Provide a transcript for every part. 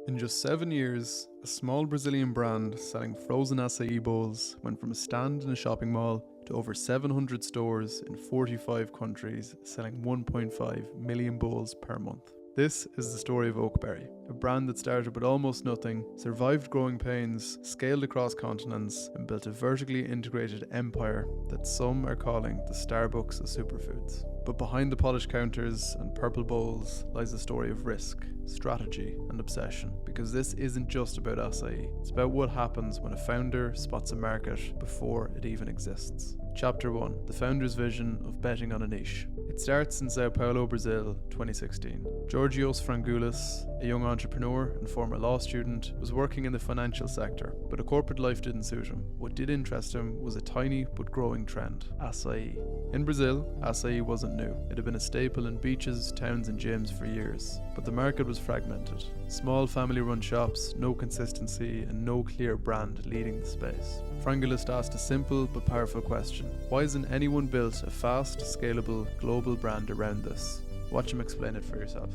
In just 7 years, a small Brazilian brand selling frozen acai bowls went from a stand in a shopping mall to over 700 stores in 45 countries, selling 1.5 million bowls per month. This is the story of Oakberry, a brand that started with almost nothing, survived growing pains, scaled across continents, and built a vertically integrated empire that some are calling the Starbucks of superfoods. But behind the polished counters and purple bowls lies a story of risk, strategy, and obsession. Because this isn't just about acai, it's about what happens when a founder spots a market before it even exists. Chapter 1. The founder's vision of betting on a niche. It starts in Sao Paulo, Brazil, 2016. Georgios Frangoulis, a young entrepreneur and former law student, was working in the financial sector, but a corporate life didn't suit him. What did interest him was a tiny but growing trend: acai. In Brazil, acai wasn't new. It had been a staple in beaches, towns and gyms for years, but the market was fragmented. Small family-run shops, no consistency, and no clear brand leading the space. Frangoulis asked a simple but powerful question: why hasn't anyone built a fast, scalable, global brand around this? Watch him explain it for yourself.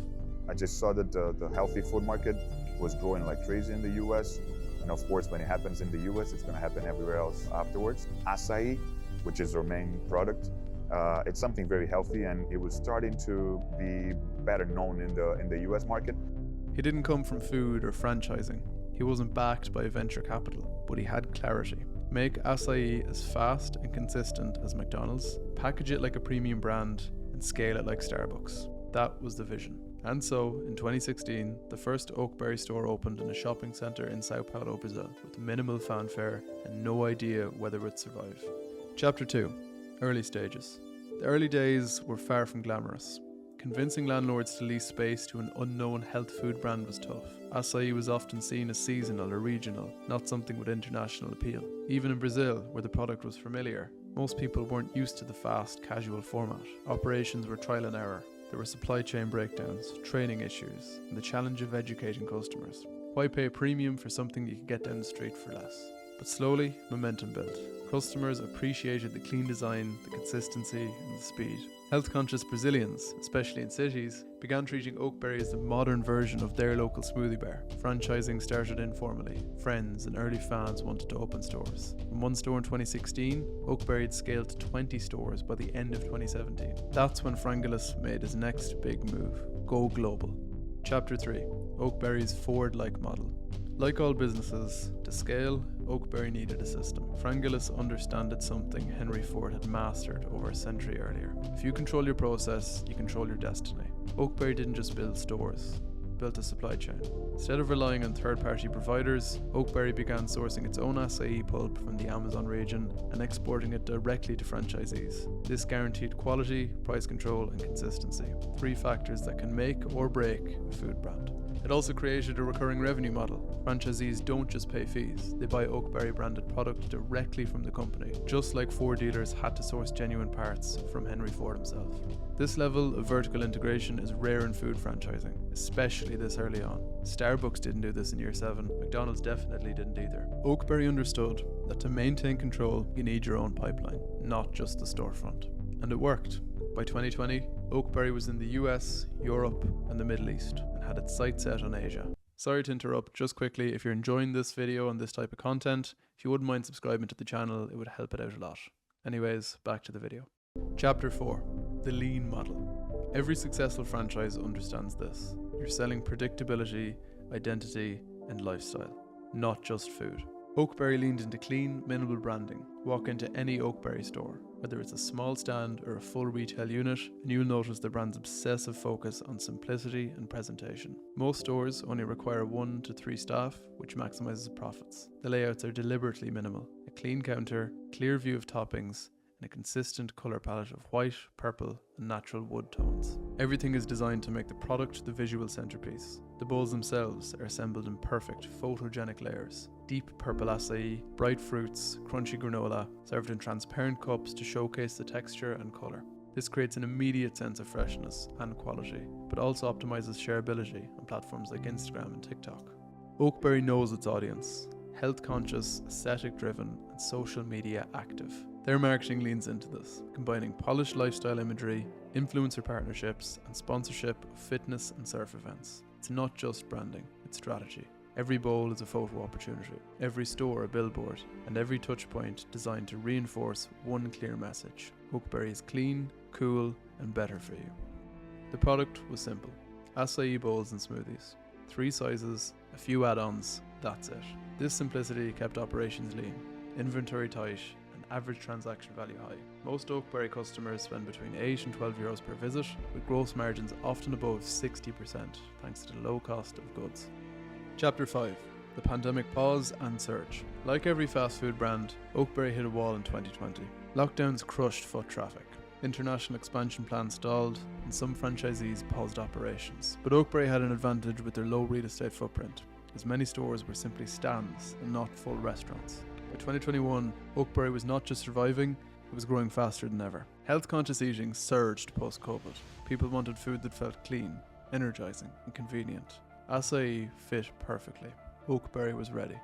I just saw that the healthy food market was growing like crazy in the US. And of course, when it happens in the US, it's going to happen everywhere else afterwards. Acai, which is our main product, it's something very healthy, and it was starting to be better known in the US market. He didn't come from food or franchising. He wasn't backed by venture capital, but he had clarity. Make acai as fast and consistent as McDonald's, package it like a premium brand, and scale it like Starbucks. That was the vision. And so, in 2016, the first Oakberry store opened in a shopping centre in Sao Paulo, Brazil, with minimal fanfare and no idea whether it would survive. Chapter 2. Early stages. The early days were far from glamorous. Convincing landlords to lease space to an unknown health food brand was tough. Açaí was often seen as seasonal or regional, not something with international appeal. Even in Brazil, where the product was familiar, most people weren't used to the fast, casual format. Operations were trial and error. There were supply chain breakdowns, training issues, and the challenge of educating customers. Why pay a premium for something you could get down the street for less? But slowly, momentum built. Customers appreciated the clean design, the consistency, and the speed. Health-conscious Brazilians, especially in cities, began treating Oakberry as the modern version of their local smoothie bar. Franchising started informally. Friends and early fans wanted to open stores. From one store in 2016, Oakberry had scaled to 20 stores by the end of 2017. That's when Frangoulis made his next big move: go global. Chapter 3. Oakberry's Ford-like model. Like all businesses, to scale, Oakberry needed a system. Frangoulis understood something Henry Ford had mastered over a century earlier. If you control your process, you control your destiny. Oakberry didn't just build stores, it built a supply chain. Instead of relying on third-party providers, Oakberry began sourcing its own acai pulp from the Amazon region and exporting it directly to franchisees. This guaranteed quality, price control, and consistency, 3 factors that can make or break a food brand. It also created a recurring revenue model. Franchisees don't just pay fees, they buy Oakberry branded product directly from the company, just like Ford dealers had to source genuine parts from Henry Ford himself. This level of vertical integration is rare in food franchising, especially this early on. Starbucks didn't do this in year 7, McDonald's definitely didn't either. Oakberry understood that to maintain control, you need your own pipeline, not just the storefront. And it worked. By 2020, Oakberry was in the US, Europe, and the Middle East, and had its sights set on Asia. Sorry to interrupt, just quickly, if you're enjoying this video and this type of content, if you wouldn't mind subscribing to the channel, it would help it out a lot. Anyways, back to the video. Chapter 4. The lean model. Every successful franchise understands this. You're selling predictability, identity, and lifestyle, not just food. Oakberry leaned into clean, minimal branding. Walk into any Oakberry store, whether it's a small stand or a full retail unit, and you'll notice the brand's obsessive focus on simplicity and presentation. Most stores only require 1 to 3 staff, which maximizes profits. The layouts are deliberately minimal. A clean counter, clear view of toppings, and a consistent colour palette of white, purple, and natural wood tones. Everything is designed to make the product the visual centerpiece. The bowls themselves are assembled in perfect, photogenic layers. Deep purple acai, bright fruits, crunchy granola, served in transparent cups to showcase the texture and colour. This creates an immediate sense of freshness and quality, but also optimizes shareability on platforms like Instagram and TikTok. Oakberry knows its audience: health-conscious, aesthetic-driven, and social media active. Their marketing leans into this, combining polished lifestyle imagery, influencer partnerships, and sponsorship of fitness and surf events. It's not just branding, it's strategy. Every bowl is a photo opportunity, every store a billboard, and every touch point designed to reinforce one clear message: Oakberry is clean, cool, and better for you. The product was simple: acai bowls and smoothies. 3 sizes, a few add-ons, that's it. This simplicity kept operations lean, inventory tight, and average transaction value high. Most Oakberry customers spend between €8 and €12 per visit, with gross margins often above 60% thanks to the low cost of goods. Chapter 5. The pandemic pause and surge. Like every fast food brand, Oakberry hit a wall in 2020. Lockdowns crushed foot traffic. International expansion plans stalled, and some franchisees paused operations. But Oakberry had an advantage with their low real estate footprint, as many stores were simply stands and not full restaurants. By 2021, Oakberry was not just surviving, it was growing faster than ever. Health-conscious eating surged post-COVID. People wanted food that felt clean, energizing, and convenient. Açaí fit perfectly. Oakberry was ready.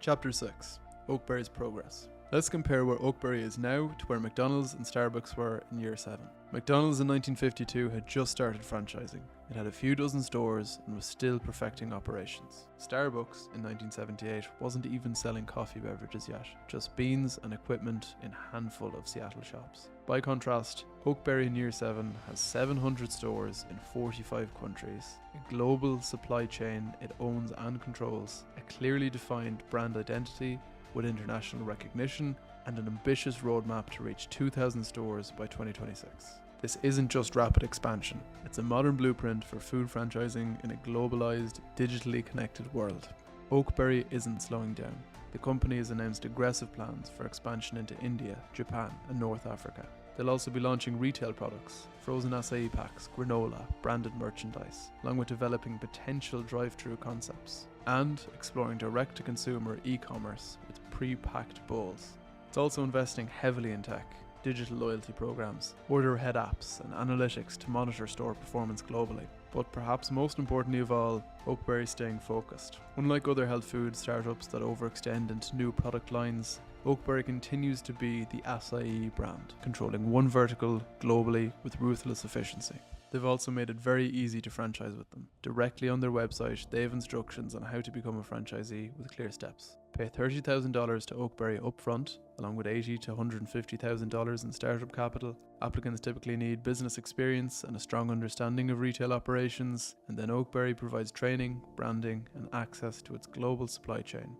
Chapter 6. Oakberry's progress. Let's compare where Oakberry is now to where McDonald's and Starbucks were in year 7. McDonald's in 1952 had just started franchising. It had a few dozen stores and was still perfecting operations. Starbucks in 1978 wasn't even selling coffee beverages yet, just beans and equipment in a handful of Seattle shops. By contrast, Oakberry in year 7 has 700 stores in 45 countries, a global supply chain it owns and controls, a clearly defined brand identity with international recognition, and an ambitious roadmap to reach 2,000 stores by 2026. This isn't just rapid expansion, it's a modern blueprint for food franchising in a globalized, digitally connected world. Oakberry isn't slowing down. The company has announced aggressive plans for expansion into India, Japan, and North Africa. They'll also be launching retail products, frozen acai packs, granola, branded merchandise, along with developing potential drive-through concepts, and exploring direct-to-consumer e-commerce with pre-packed bowls. It's also investing heavily in tech, digital loyalty programs, order ahead apps, and analytics to monitor store performance globally. But perhaps most importantly of all, Oakberry is staying focused. Unlike other health food startups that overextend into new product lines, Oakberry continues to be the acai brand, controlling one vertical globally with ruthless efficiency. They've also made it very easy to franchise with them. Directly on their website, they have instructions on how to become a franchisee with clear steps. Pay $30,000 to Oakberry upfront, along with $80,000 to $150,000 in startup capital. Applicants typically need business experience and a strong understanding of retail operations, and then Oakberry provides training, branding, and access to its global supply chain,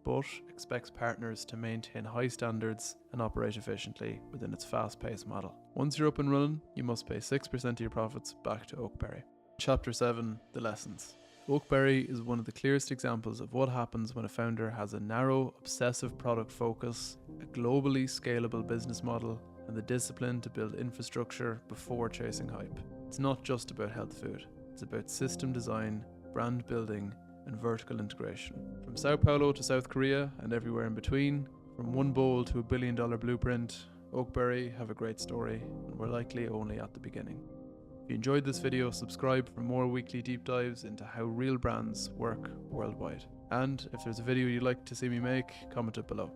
but expects partners to maintain high standards and operate efficiently within its fast-paced model. Once you're up and running, you must pay 6% of your profits back to Oakberry. Chapter 7. The lessons. Oakberry is one of the clearest examples of what happens when a founder has a narrow, obsessive product focus, a globally scalable business model, and the discipline to build infrastructure before chasing hype. It's not just about health food, it's about system design, brand building, and vertical integration. From Sao Paulo to South Korea and everywhere in between, from one bowl to $1 billion blueprint, Oakberry have a great story, and we're likely only at the beginning. If you enjoyed this video, subscribe for more weekly deep dives into how real brands work worldwide. And if there's a video you'd like to see me make, comment it below.